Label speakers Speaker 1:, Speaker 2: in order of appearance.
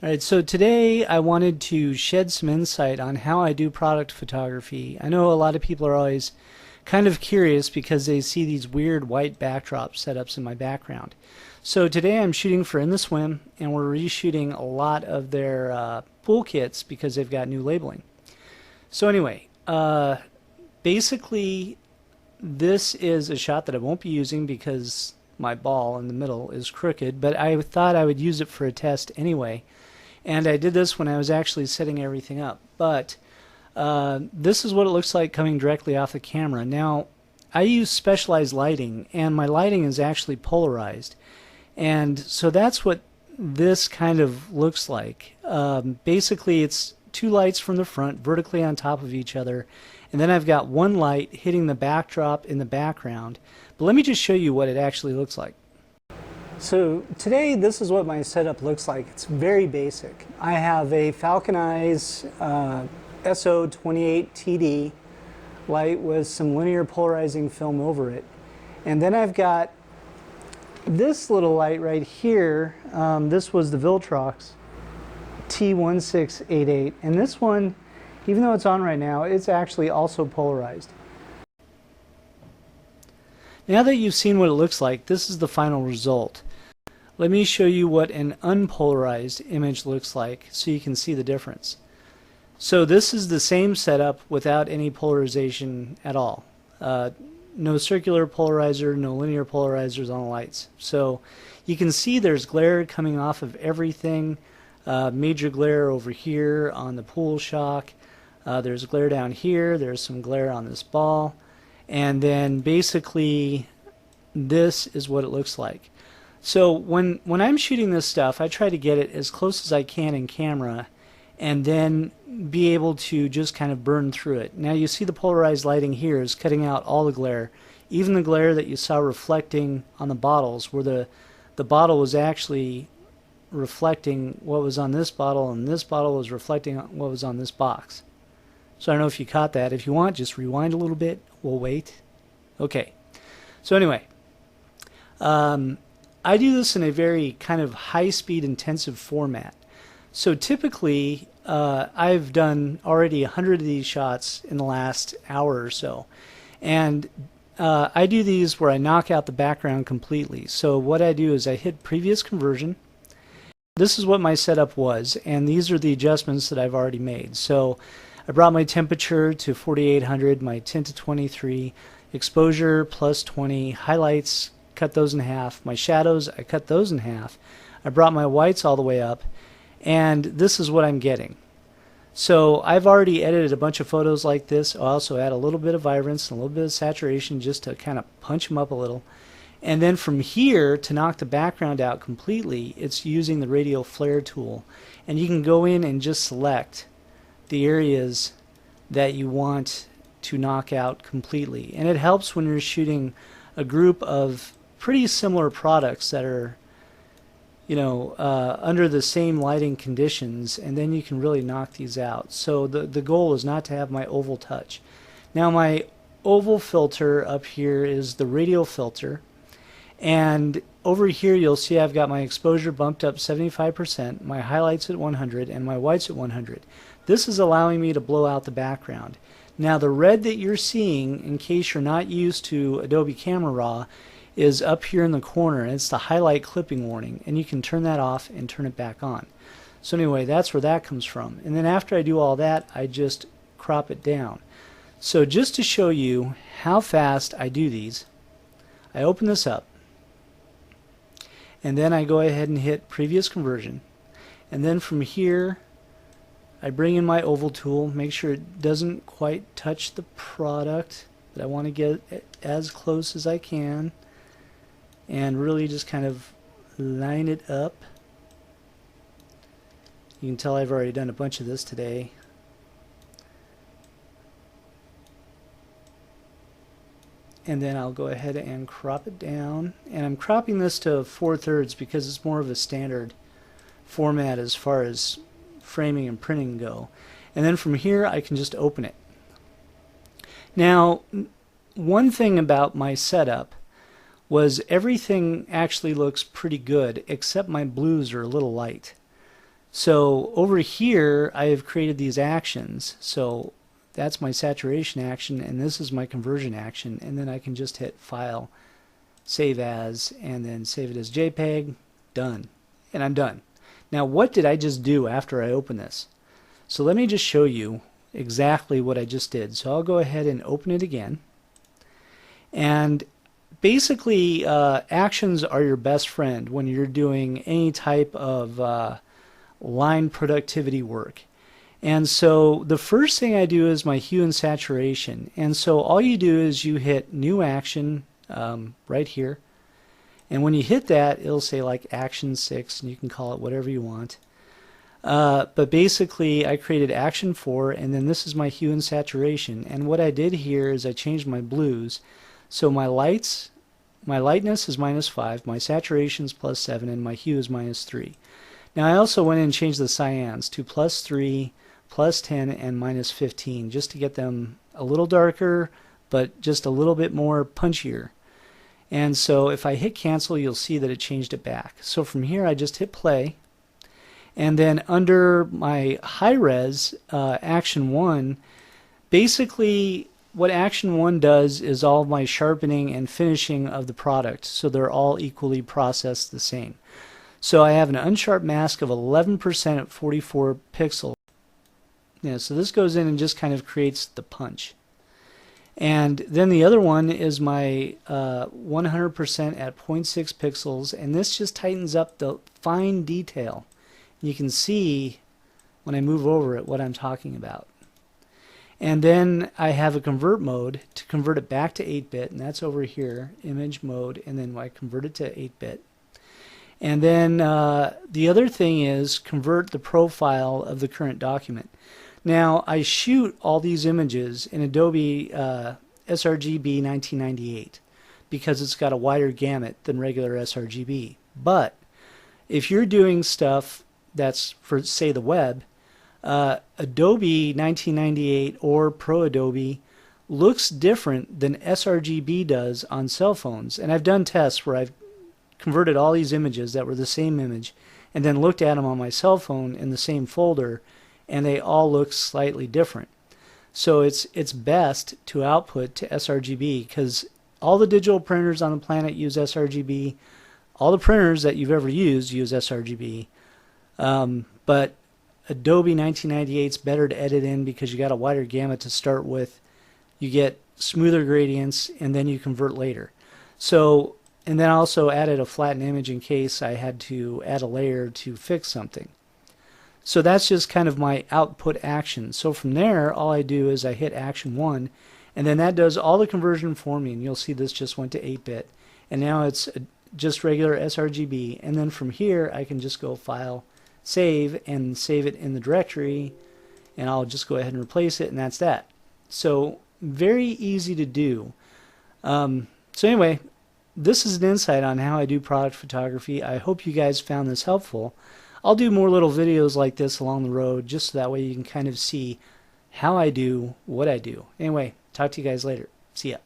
Speaker 1: Alright, so today I wanted to shed some insight on how I do product photography. I know a lot of people are always kind of curious because they see these weird white backdrop setups in my background. So today I'm shooting for In the Swim, and we're reshooting a lot of their pool kits because they've got new labeling. So anyway, basically this is a shot that I won't be using because my ball in the middle is crooked, but I thought I would use it for a test anyway. And I did this when I was actually setting everything up. But this is what it looks like coming directly off the camera. Now, I use specialized lighting, and my lighting is actually polarized. And so that's what this kind of looks like. Basically, it's two lights from the front vertically on top of each other. And then I've got one light hitting the backdrop in the background. But let me just show you what it actually looks like. So today this is what my setup looks like. It's very basic. I have a Falcon Eyes SO28TD light with some linear polarizing film over it. And then I've got this little light right here. This was the Viltrox T1688. And this one, even though it's on right now, it's actually also polarized. Now that you've seen what it looks like, this is the final result. Let me show you what an unpolarized image looks like so you can see the difference. So this is the same setup without any polarization at all. No circular polarizer, no linear polarizers on the lights. So you can see there's glare coming off of everything. Major glare over here on the pool shock. There's glare down here. There's some glare on this ball. And then basically this is what it looks like. So when I'm shooting this stuff, I try to get it as close as I can in camera and then be able to just kind of burn through it. Now you see the polarized lighting here is cutting out all the glare, even the glare that you saw reflecting on the bottles, where the bottle was actually reflecting what was on this bottle and this bottle was reflecting what was on this box. So I don't know if you caught that. If you want, just rewind a little bit. We'll wait. Okay. So anyway, I do this in a very kind of high-speed intensive format. So typically, I've done already 100 of these shots in the last hour or so. And I do these where I knock out the background completely. So what I do is I hit previous conversion. This is what my setup was, and these are the adjustments that I've already made. So I brought my temperature to 4800, my tint to 23, exposure plus 20, highlights, cut those in half, my shadows, I cut those in half. I brought my whites all the way up, and this is what I'm getting. So I've already edited a bunch of photos like this. I'll also add a little bit of vibrance and a little bit of saturation just to kind of punch them up a little. And then from here, to knock the background out completely, it's using the radial flare tool. And you can go in and just select the areas that you want to knock out completely. And it helps when you're shooting a group of pretty similar products that are, you know, under the same lighting conditions, and then you can really knock these out. So the goal is not to have my oval touch. Now my oval filter up here is the radial filter, and over here you'll see I've got my exposure bumped up 75%, my highlights at 100, and my whites at 100. This is allowing me to blow out the background. Now the red that you're seeing, in case you're not used to Adobe Camera Raw, is up here in the corner, and it's the highlight clipping warning, and you can turn that off and turn it back on. So anyway, that's where that comes from. And then after I do all that, I just crop it down. So just to show you how fast I do these, I open this up, and then I go ahead and hit previous conversion, and then from here I bring in my oval tool, make sure it doesn't quite touch the product, but I want to get it as close as I can, and really just kind of line it up. You can tell I've already done a bunch of this today. And then I'll go ahead and crop it down, and I'm cropping this to 4/3 because it's more of a standard format as far as framing and printing go. And then from here I can just open it. Now one thing about my setup was everything actually looks pretty good except my blues are a little light. So over here, I have created these actions. So that's my saturation action, and this is my conversion action. And then I can just hit File, Save As, and then save it as JPEG. Done. And I'm done. Now, what did I just do after I open this? So let me just show you exactly what I just did. So I'll go ahead and open it again. And basically, actions are your best friend when you're doing any type of line productivity work. And so the first thing I do is my hue and saturation. And so all you do is you hit new action right here. And when you hit that, it'll say like action 6, and you can call it whatever you want. But basically, I created action 4, and then this is my hue and saturation. And what I did here is I changed my blues. So my lightness is -5, my saturation is +7, and my hue is -3. Now I also went in and changed the cyans to +3, +10, and -15, just to get them a little darker, but just a little bit more punchier. And so if I hit cancel, you'll see that it changed it back. So from here, I just hit play. And then under my high res, action 1, basically what action 1 does is all my sharpening and finishing of the product. So they're all equally processed the same. So I have an unsharp mask of 11% at 44 pixels. Yeah, so this goes in and just kind of creates the punch. And then the other one is my 100% at 0.6 pixels, and this just tightens up the fine detail. You can see when I move over it what I'm talking about. And then I have a convert mode to convert it back to 8-bit, and that's over here, image mode, and then I convert it to 8-bit. And then the other thing is convert the profile of the current document. Now I shoot all these images in Adobe sRGB 1998 because it's got a wider gamut than regular sRGB. But if you're doing stuff that's for, say, the web, Adobe 1998 or Pro Adobe looks different than sRGB does on cell phones. And I've done tests where I've converted all these images that were the same image and then looked at them on my cell phone in the same folder, and they all look slightly different. So it's best to output to sRGB because all the digital printers on the planet use sRGB. All the printers that you've ever used use sRGB. But Adobe 1998 is better to edit in because you got a wider gamut to start with. You get smoother gradients, and then you convert later. So, and then I also added a flattened image in case I had to add a layer to fix something. So that's just kind of my output action. So from there, all I do is I hit action 1, and then that does all the conversion for me, and you'll see this just went to 8-bit. And now it's just regular sRGB, and then from here I can just go File, Save, and save it in the directory, and I'll just go ahead and replace it, and that's that. So very easy to do. So anyway, this is an insight on how I do product photography. I hope you guys found this helpful. I'll do more little videos like this along the road, just so that way you can kind of see how I do what I do. Anyway, talk to you guys later. See ya.